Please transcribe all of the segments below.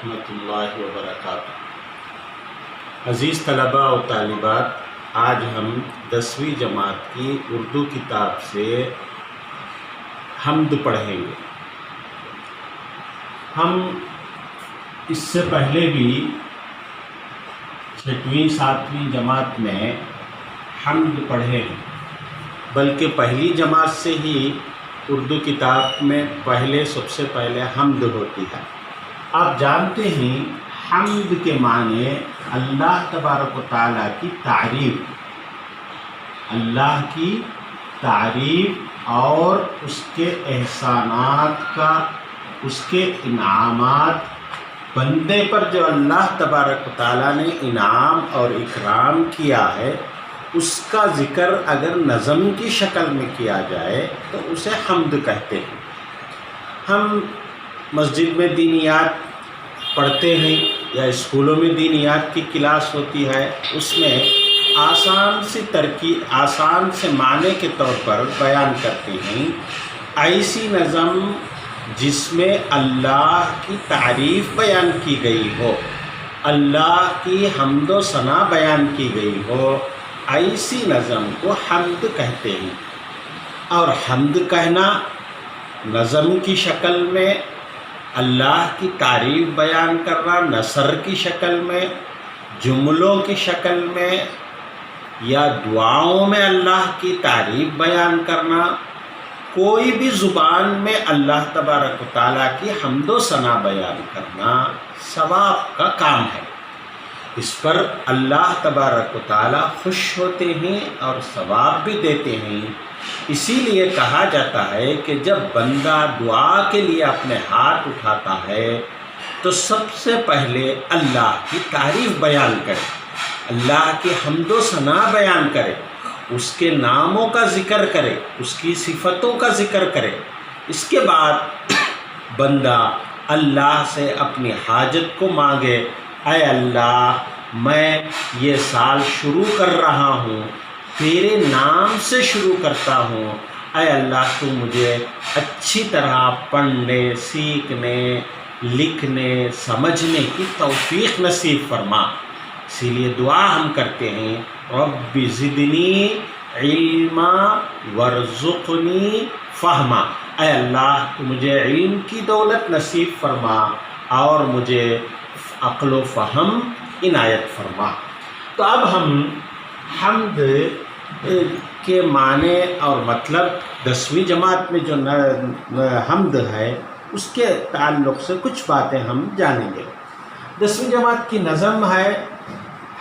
ورحمۃ اللہ وبرکاتہ۔ عزیز طلباء و طالبات، آج ہم 10ویں جماعت کی اردو کتاب سے حمد پڑھیں گے۔ ہم اس سے پہلے بھی 6ویں 7ویں جماعت میں حمد پڑھے ہیں، بلکہ پہلی جماعت سے ہی اردو کتاب میں سب سے پہلے حمد ہوتی ہے۔ آپ جانتے ہیں حمد کے معنی اللہ تبارک و تعالیٰ کی تعریف، اللہ کی تعریف اور اس کے احسانات کا، اس کے انعامات، بندے پر جو اللہ تبارک و تعالیٰ نے انعام اور اکرام کیا ہے اس کا ذکر اگر نظم کی شکل میں کیا جائے تو اسے حمد کہتے ہیں۔ ہم مسجد میں دینیات پڑھتے ہیں یا اسکولوں میں دینیات کی کلاس ہوتی ہے، اس میں آسان سے معنی کے طور پر بیان کرتی ہیں ایسی نظم جس میں اللہ کی تعریف بیان کی گئی ہو، اللہ کی حمد و ثنا بیان کی گئی ہو، ایسی نظم کو حمد کہتے ہیں۔ اور حمد کہنا نظم کی شکل میں اللہ کی تعریف بیان کرنا، نثر کی شکل میں، جملوں کی شکل میں یا دعاؤں میں اللہ کی تعریف بیان کرنا، کوئی بھی زبان میں اللہ تبارک و تعالیٰ کی حمد و ثنا بیان کرنا ثواب کا کام ہے۔ اس پر اللہ تبارک و تعالیٰ خوش ہوتے ہیں اور ثواب بھی دیتے ہیں۔ اسی لیے کہا جاتا ہے کہ جب بندہ دعا کے لیے اپنے ہاتھ اٹھاتا ہے تو سب سے پہلے اللہ کی تعریف بیان کرے، اللہ کی حمد و ثنا بیان کرے، اس کے ناموں کا ذکر کرے، اس کی صفتوں کا ذکر کرے۔ اس کے بعد بندہ اللہ سے اپنی حاجت کو مانگے، اے اللہ میں یہ سال شروع کر رہا ہوں، تیرے نام سے شروع کرتا ہوں، اے اللہ تو مجھے اچھی طرح پڑھنے، سیکھنے، لکھنے، سمجھنے کی توفیق نصیب فرما۔ اسی لیے دعا ہم کرتے ہیں، رب زدنی علما ورزقنی فہما، اے اللہ تو مجھے علم کی دولت نصیب فرما اور مجھے عقل و فہم عنایت فرما۔ تو اب ہم حمد کے معنی اور مطلب 10ویں جماعت میں جو حمد ہے اس کے تعلق سے کچھ باتیں ہم جانیں گے۔ 10ویں جماعت کی نظم ہے،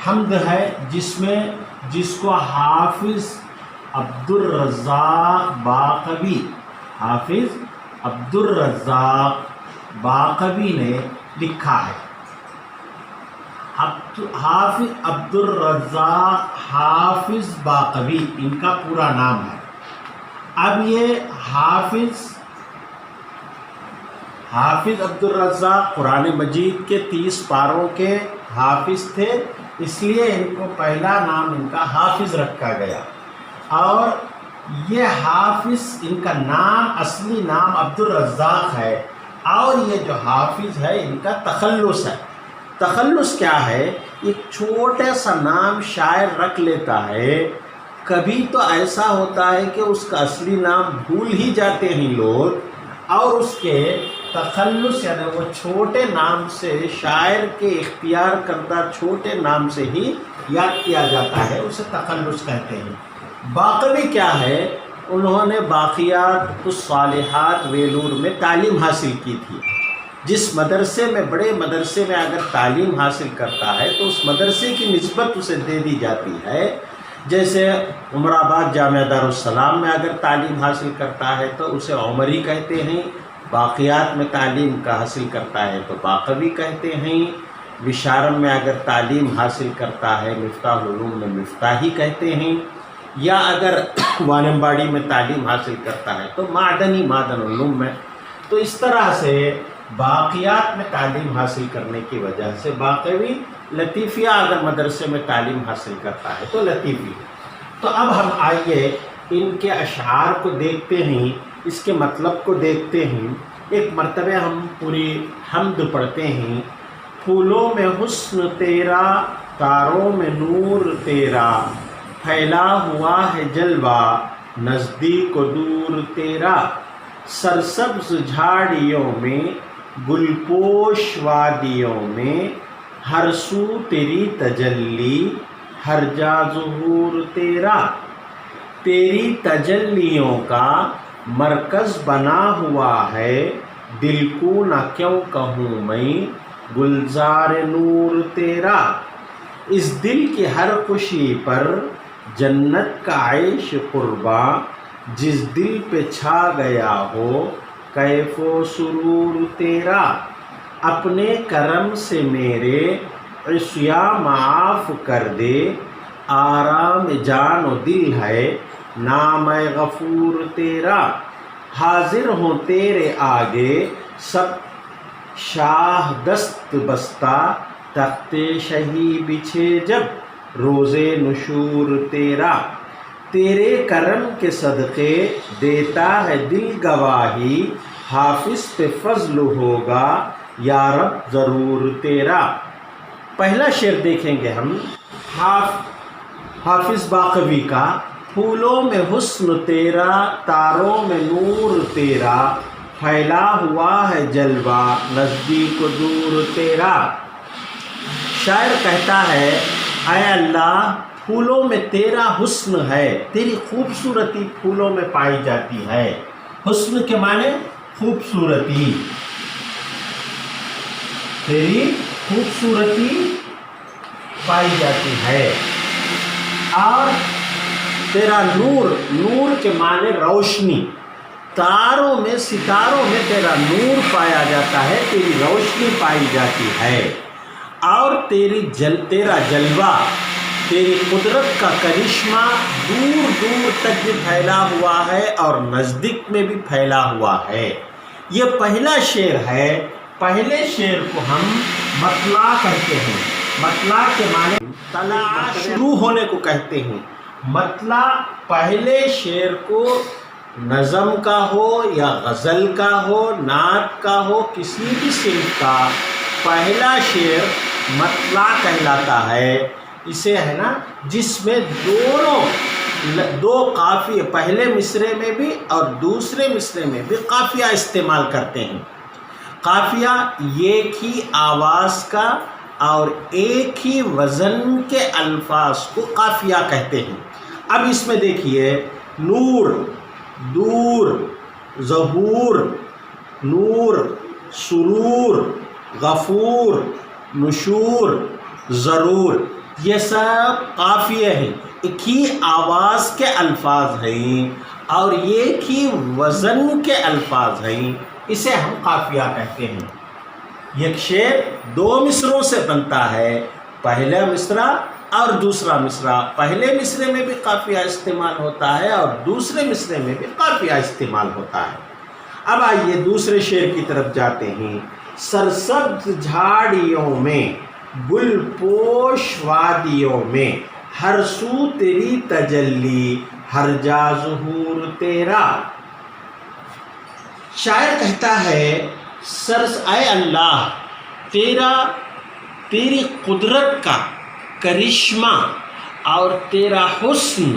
حمد ہے، جس کو حافظ عبدالرزاق باقوی نے لکھا ہے۔ حافظ عبدالرزاق حافظ باقوی ان کا پورا نام ہے۔ اب یہ حافظ عبدالرزاق قرآن مجید کے 30 پاروں کے حافظ تھے، اس لیے ان کو پہلا نام ان کا حافظ رکھا گیا۔ اور یہ حافظ ان کا نام، اصلی نام عبدالرزاق ہے، اور یہ جو حافظ ہے ان کا تخلص ہے۔ تخلص کیا ہے؟ ایک چھوٹا سا نام شاعر رکھ لیتا ہے، کبھی تو ایسا ہوتا ہے کہ اس کا اصلی نام بھول ہی جاتے ہیں لوگ، اور اس کے تخلص یعنی وہ چھوٹے نام سے، شاعر کے اختیار کردہ چھوٹے نام سے ہی یاد کیا جاتا ہے، اسے تخلص کہتے ہیں۔ باقوی کیا ہے؟ انہوں نے باقیات الصالحات ویلور میں تعلیم حاصل کی تھی۔ جس مدرسے میں، بڑے مدرسے میں اگر تعلیم حاصل کرتا ہے تو اس مدرسے کی نسبت اسے دے دی جاتی ہے۔ جیسے عمر آباد جامعہ دارالسلام میں اگر تعلیم حاصل کرتا ہے تو اسے عمری کہتے ہیں، باقیات میں تعلیم کا حاصل کرتا ہے تو باقوی کہتے ہیں، بشارم میں اگر تعلیم حاصل کرتا ہے مفتاح العلوم میں مفتاحی کہتے ہیں، یا اگر وانمباڑی میں تعلیم حاصل کرتا ہے تو معدن علوم میں۔ تو اس طرح سے باقیات میں تعلیم حاصل کرنے کی وجہ سے باقوی، لطیفیہ اگر مدرسے میں تعلیم حاصل کرتا ہے تو لطیفی۔ تو اب ہم آئیے ان کے اشعار کو دیکھتے ہیں، اس کے مطلب کو دیکھتے ہیں۔ ایک مرتبہ ہم پوری حمد پڑھتے ہیں، پھولوں میں حسن تیرا، تاروں میں نور تیرا، پھیلا ہوا ہے جلوہ نزدیک و دور تیرا، سرسبز جھاڑیوں میں، گل پوش وادیوں میں، ہر سو تیری تجلی، ہر جا ظہور تیرا، تیری تجلیوں کا مرکز بنا ہوا ہے، دل کو نہ کیوں کہوں میں گلزار نور تیرا، اس دل کی ہر خوشی پر جنت کا عیش قرباں، جس دل پہ چھا گیا ہو کیف و سرور تیرا، اپنے کرم سے میرے عصیاں معاف کر دے، آرام جان و دل ہے نام غفور تیرا، حاضر ہوں تیرے آگے سب شاہ دست بستہ، تخت شہی بچھے جب روز نشور تیرا، تیرے کرم کے صدقے دیتا ہے دل گواہی، حافظ پہ فضل ہوگا یا رب ضرور تیرا۔ پہلا شعر دیکھیں گے ہم حافظ باقوی کا، پھولوں میں حسن تیرا، تاروں میں نور تیرا، پھیلا ہوا ہے جلوہ نزدیک و دور تیرا۔ شاعر کہتا ہے اے اللہ پھولوں میں تیرا حسن ہے، تیری خوبصورتی پھولوں میں پائی جاتی ہے، حسن کے معنی خوبصورتی، تیری خوبصورتی پائی جاتی ہے، اور تیرا نور، نور کے معنی روشنی، تاروں میں ستاروں میں تیرا نور پایا جاتا ہے، تیری روشنی پائی جاتی ہے، اور تیرا جلوہ، تیری قدرت کا کرشمہ دور دور تک بھی پھیلا ہوا ہے اور نزدیک میں بھی پھیلا ہوا ہے۔ یہ پہلا شعر ہے، پہلے شعر کو ہم مطلع کہتے ہیں، مطلع کے معنی طلع شروع ہونے کو کہتے ہیں، مطلع پہلے شعر کو نظم کا ہو یا غزل کا ہو، نعت کا ہو، کسی بھی صنف کا پہلا شعر مطلع کہلاتا ہے۔ اسے ہے نا جس میں دو قافیے، پہلے مصرعے میں بھی اور دوسرے مصرعے میں بھی قافیہ استعمال کرتے ہیں۔ قافیہ ایک ہی آواز کا اور ایک ہی وزن کے الفاظ کو قافیہ کہتے ہیں۔ اب اس میں دیکھیے نور، دور، ظہور، نور، سرور، غفور، نشور، ضرور، یہ سب قافیے ہیں، ایک ہی آواز کے الفاظ ہیں اور ایک ہی وزن کے الفاظ ہیں، اسے ہم قافیہ کہتے ہیں۔ ایک شعر دو مصرعوں سے بنتا ہے، پہلا مصرع اور دوسرا مصرع، پہلے مصرعے میں بھی قافیہ استعمال ہوتا ہے اور دوسرے مصرعے میں بھی قافیہ استعمال ہوتا ہے۔ اب آئیے دوسرے شعر کی طرف جاتے ہیں۔ سرسبز جھاڑیوں میں، گل پوش وادیوں میں، ہر سو تیری تجلی، ہر جا ظہور تیرا۔ شاعر کہتا ہے اے اللہ تیری قدرت کا کرشمہ اور تیرا حسن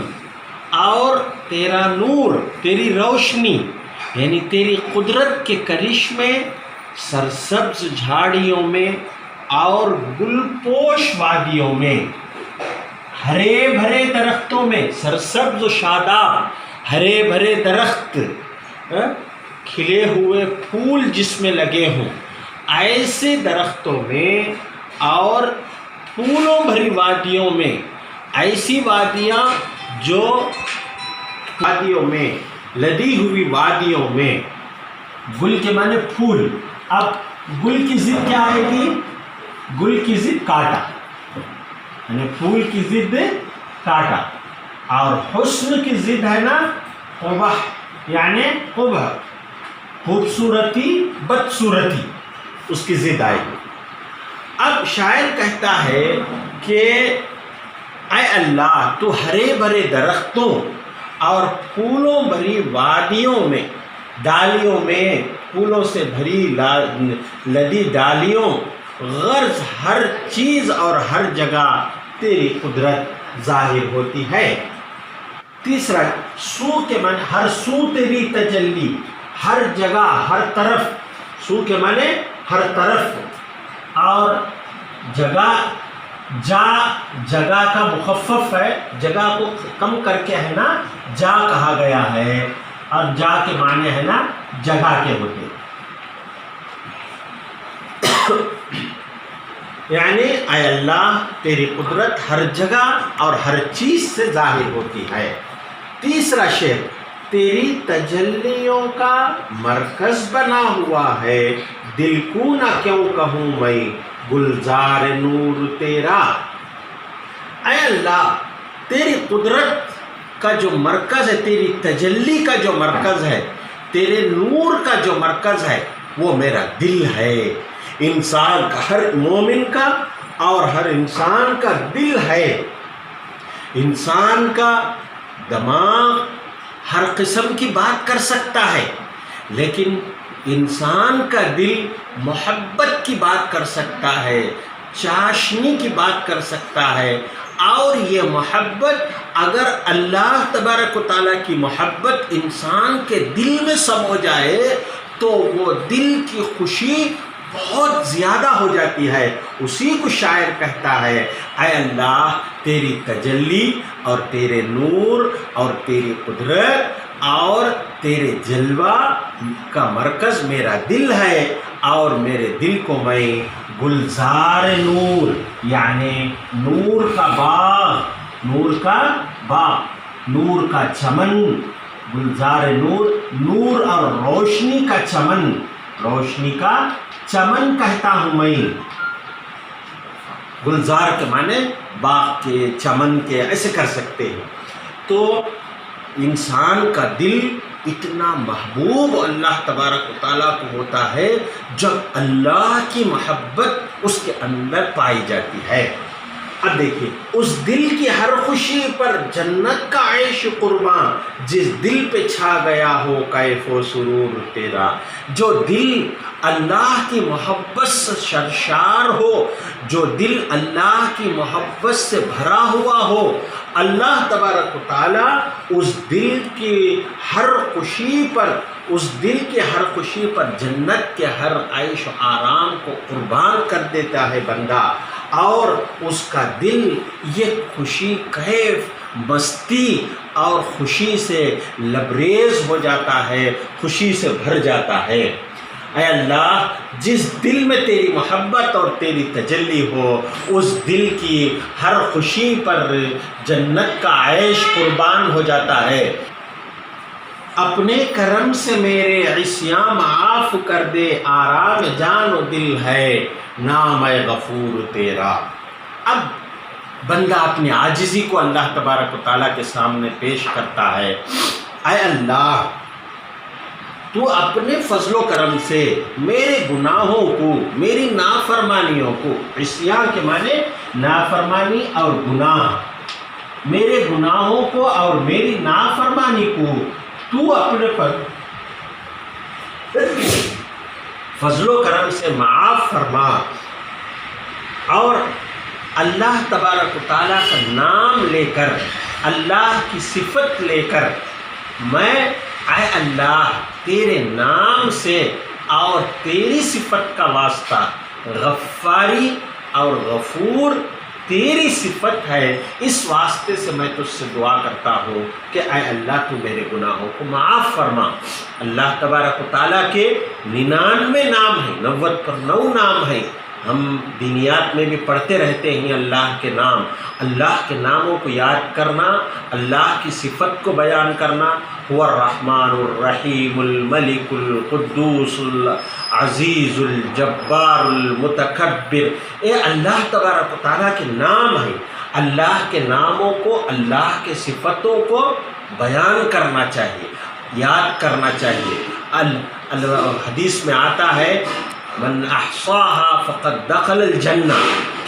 اور تیرا نور، تیری روشنی، یعنی تیری قدرت کے کرشمے سرسبز جھاڑیوں میں اور گل پوش وادیوں میں، ہرے بھرے درختوں میں، سرسبز و شاداب ہرے بھرے درخت، کھلے ہوئے پھول جس میں لگے ہوں، ایسے درختوں میں اور پھولوں بھری وادیوں میں، ایسی وادیاں جو وادیوں میں، لدی ہوئی وادیوں میں، گل کے معنی پھول، اب گل کی ضد کیا آئے گی؟ گل کی ضد کانٹا، یعنی پھول کی ضد کانٹا، اور حسن کی ضد ہے نا قبح، یعنی قبح، خوبصورتی بدصورتی، اس کی ضد آئے گی۔ اب شاعر کہتا ہے کہ اے اللہ تو ہرے بھرے درختوں اور پھولوں بھری وادیوں میں، ڈالیوں میں، پھولوں سے بھری لدی ڈالیوں غرض ہر چیز اور ہر جگہ تیری قدرت ظاہر ہوتی ہے۔ تیسرا، سو کے معنی ہر سو تیری تجلی، ہر جگہ ہر طرف، سو کے معنی ہر طرف، اور جگہ جگہ کا مخفف ہے، جگہ کو کم کر کے ہے نا جا کہا گیا ہے، اور جا کے معنی ہے نا جگہ کے ہوتے، یعنی اے اللہ تیری قدرت ہر جگہ اور ہر چیز سے ظاہر ہوتی ہے۔ تیسرا شعر، تیری تجلیوں کا مرکز بنا ہوا ہے، دل کو نہ کیوں کہوں میں گلزار نور تیرا۔ اے اللہ تیری قدرت کا جو مرکز ہے، تیری تجلی کا جو مرکز ہے، تیرے نور کا جو مرکز ہے وہ میرا دل ہے۔ انسان کا، ہر مومن کا اور ہر انسان کا دل ہے۔ انسان کا دماغ ہر قسم کی بات کر سکتا ہے، لیکن انسان کا دل محبت کی بات کر سکتا ہے، چاشنی کی بات کر سکتا ہے، اور یہ محبت اگر اللہ تبارک و تعالیٰ کی محبت انسان کے دل میں سمو جائے تو وہ دل کی خوشی بہت زیادہ ہو جاتی ہے۔ اسی کو شاعر کہتا ہے، اے اللہ تیری تجلی اور تیرے نور اور تیری قدرت اور تیرے جلوہ کا مرکز میرا دل ہے، اور میرے دل کو میں گلزار نور، یعنی نور کا باغ، نور کا باغ، نور کا چمن، گلزار نور، نور اور روشنی کا چمن، روشنی کا چمن کہتا ہوں میں۔ گلزار کے معنی باغ کے، چمن کے، ایسے کر سکتے ہیں۔ تو انسان کا دل اتنا محبوب اللہ تبارک و تعالیٰ کو ہوتا ہے جب اللہ کی محبت اس کے اندر پائی جاتی ہے۔ اب دیکھیے، اس دل کی ہر خوشی پر جنت کا عیش قربان، جس دل پہ چھا گیا ہو کیف و سرور تیرا، جو دل اللہ کی محبت سے سرشار ہو، جو دل اللہ کی محبت سے بھرا ہوا ہو، اللہ تبارک و تعالیٰ اس دل کی ہر خوشی پر، اس دل کی ہر خوشی پر جنت کے ہر عیش و آرام کو قربان کر دیتا ہے بندہ، اور اس کا دل یہ خوشی، کیف، مستی اور خوشی سے لبریز ہو جاتا ہے، خوشی سے بھر جاتا ہے۔ اے اللہ جس دل میں تیری محبت اور تیری تجلی ہو، اس دل کی ہر خوشی پر جنت کا عیش قربان ہو جاتا ہے۔ اپنے کرم سے میرے عصیاں معاف کر دے، آرام جان و دل ہے نام اے غفور تیرا۔ اب بندہ اپنی عاجزی کو اللہ تبارک و تعالیٰ کے سامنے پیش کرتا ہے، اے اللہ تو اپنے فضل و کرم سے میرے گناہوں کو، میری نافرمانیوں کو، عصیاں کے معنی نافرمانی اور گناہ، میرے گناہوں کو اور میری نافرمانی کو تو اپنے فضل و کرم سے معاف فرما، اور اللہ تبارک و تعالیٰ کا نام لے کر، اللہ کی صفت لے کر، میں اے اللہ تیرے نام سے اور تیری صفت کا واسطہ، غفاری اور غفور تیری صفت ہے، اس واسطے سے میں تجھ سے دعا کرتا ہوں کہ اے اللہ تو میرے گناہوں کو معاف فرما۔ اللہ تبارک و تعالیٰ کے 99 نام ہیں، 90 پر 9 نام ہیں، ہم دینیات میں بھی پڑھتے رہتے ہیں اللہ کے نام۔ اللہ کے ناموں کو یاد کرنا، اللہ کی صفت کو بیان کرنا، هو الرحمن الرحیم الملک القدوس العزیز الجبار المتکبر، یہ اللہ تبارک و تعالیٰ کے نام ہیں۔ اللہ کے ناموں کو، اللہ کے صفتوں کو بیان کرنا چاہیے، یاد کرنا چاہیے۔ حدیث میں آتا ہے من احصاها فقد دخل الجنہ،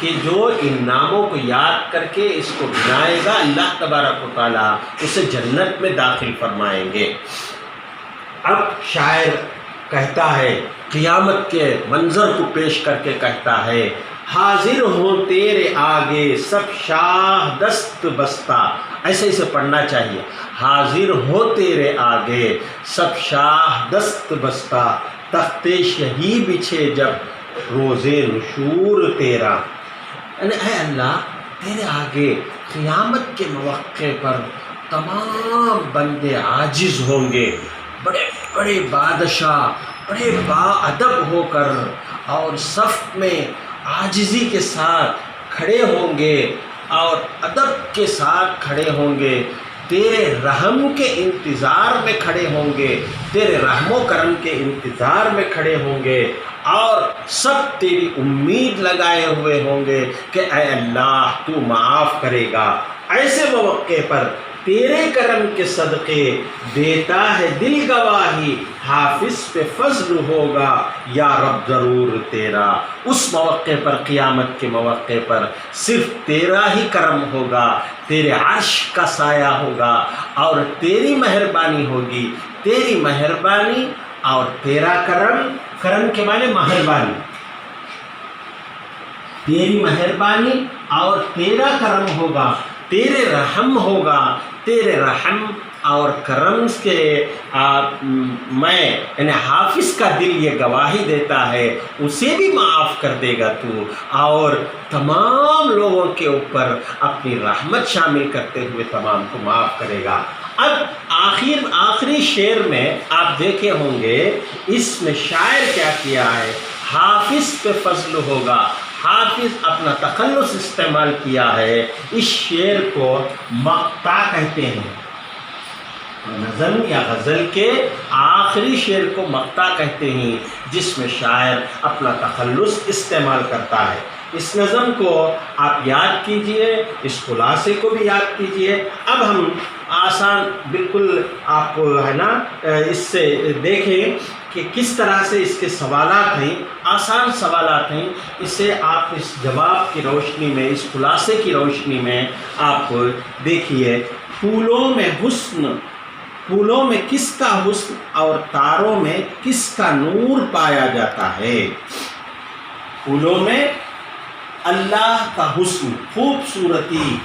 کہ جو ان ناموں کو یاد کر کے اس کو گنائے گا اللہ تبارک و تعالیٰ اسے جنت میں داخل فرمائیں گے۔ اب شاعر کہتا ہے، قیامت کے منظر کو پیش کر کے کہتا ہے، حاضر ہوں تیرے آگے سب شاہ دست بستہ. ایسے اسے پڑھنا چاہیے، حاضر ہو تیرے آگے سب شاہ دست بستہ، تخت شہی بچھے جب روز نشور تیرا. یعنی اے اللہ، تیرے آگے قیامت کے موقع پر تمام بندے عاجز ہوں گے، بڑے بڑے بادشاہ بڑے باادب ہو کر اور صف میں عاجزی کے ساتھ کھڑے ہوں گے اور ادب کے ساتھ کھڑے ہوں گے، تیرے رحم کے انتظار میں کھڑے ہوں گے، تیرے رحم و کرم کے انتظار میں کھڑے ہوں گے، اور سب تیری امید لگائے ہوئے ہوں گے کہ اے اللہ تو معاف کرے گا. ایسے مواقع پر تیرے کرم کے صدقے دیتا ہے دل گواہی، حافظ پہ فضل ہوگا یا رب ضرور تیرا. اس موقع پر، قیامت کے موقع پر صرف تیرا ہی کرم ہوگا، تیرے عرش کا سایہ ہوگا اور تیری مہربانی ہوگی. تیری مہربانی اور تیرا کرم، کرم کے معنی مہربانی، تیری مہربانی اور تیرا کرم ہوگا، تیرے رحم ہوگا. تیرے رحم اور کرم کے میں یعنی حافظ کا دل یہ گواہی دیتا ہے، اسے بھی معاف کر دے گا تو، اور تمام لوگوں کے اوپر اپنی رحمت شامل کرتے ہوئے تمام کو معاف کرے گا. اب آخری شعر میں آپ دیکھے ہوں گے، اس میں شاعر کیا کیا ہے، حافظ پہ فضل ہوگا. حافظ اپنا تخلص استعمال کیا ہے. اس شعر کو مقطع کہتے ہیں، نظم یا غزل کے آخری شعر کو مقطع کہتے ہیں، جس میں شاعر اپنا تخلص استعمال کرتا ہے. اس نظم کو آپ یاد کیجئے، اس خلاصے کو بھی یاد کیجئے. اب ہم آسان بالکل آپ کو ہے نا اس سے دیکھیں کہ کس طرح سے اس کے سوالات ہیں، آسان سوالات ہیں. اسے آپ اس جواب کی روشنی میں، اس خلاصے کی روشنی میں آپ دیکھیے. پھولوں میں حسن، پھولوں میں کس کا حسن اور تاروں میں کس کا نور پایا جاتا ہے. پھولوں میں اللہ کا حسن، خوبصورتی،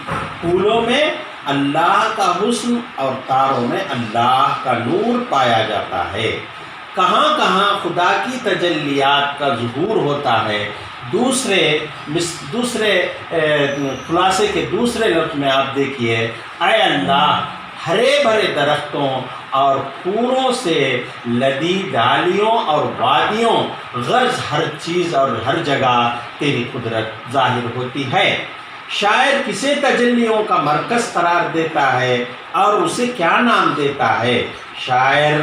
پھولوں میں اللہ کا حسن اور تاروں میں اللہ کا نور پایا جاتا ہے. کہاں کہاں خدا کی تجلیات کا ظہور ہوتا ہے. دوسرے خلاصے کے دوسرے لفظ میں آپ دیکھیے، اے اللہ ہرے بھرے درختوں اور پھولوں سے لدی ڈالیوں اور وادیوں، غرض ہر چیز اور ہر جگہ تیری قدرت ظاہر ہوتی ہے. شاعر کسے تجلیوں کا مرکز قرار دیتا ہے اور اسے کیا نام دیتا ہے. شاعر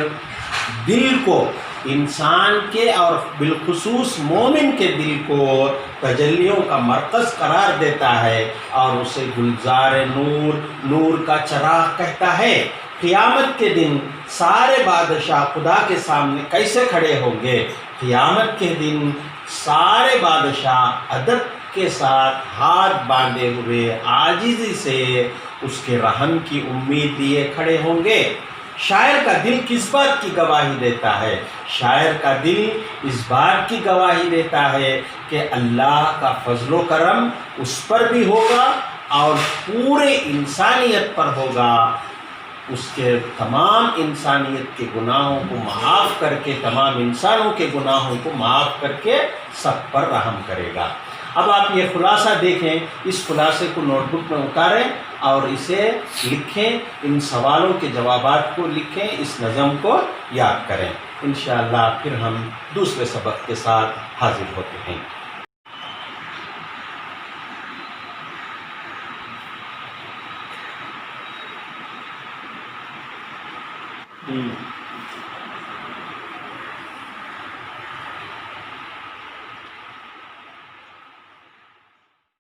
دل کو، انسان کے اور بالخصوص مومن کے دل کو تجلیوں کا مرکز قرار دیتا ہے اور اسے گلزار نور، نور کا چراغ کہتا ہے. قیامت کے دن سارے بادشاہ خدا کے سامنے کیسے کھڑے ہوں گے. قیامت کے دن سارے بادشاہ ادب کے ساتھ ہاتھ باندھے ہوئے عاجزی سے اس کے رحم کی امید لیے کھڑے ہوں گے. شاعر کا دل کس بات کی گواہی دیتا ہے. شاعر کا دل اس بات کی گواہی دیتا ہے کہ اللہ کا فضل و کرم اس پر بھی ہوگا اور پورے انسانیت پر ہوگا. اس کے تمام انسانیت کے گناہوں کو معاف کر کے، تمام انسانوں کے گناہوں کو معاف کر کے سب پر رحم کرے گا. اب آپ یہ خلاصہ دیکھیں، اس خلاصے کو نوٹ بک میں اتاریں اور اسے لکھیں، ان سوالوں کے جوابات کو لکھیں، اس نظم کو یاد کریں. انشاءاللہ پھر ہم دوسرے سبق کے ساتھ حاضر ہوتے ہیں.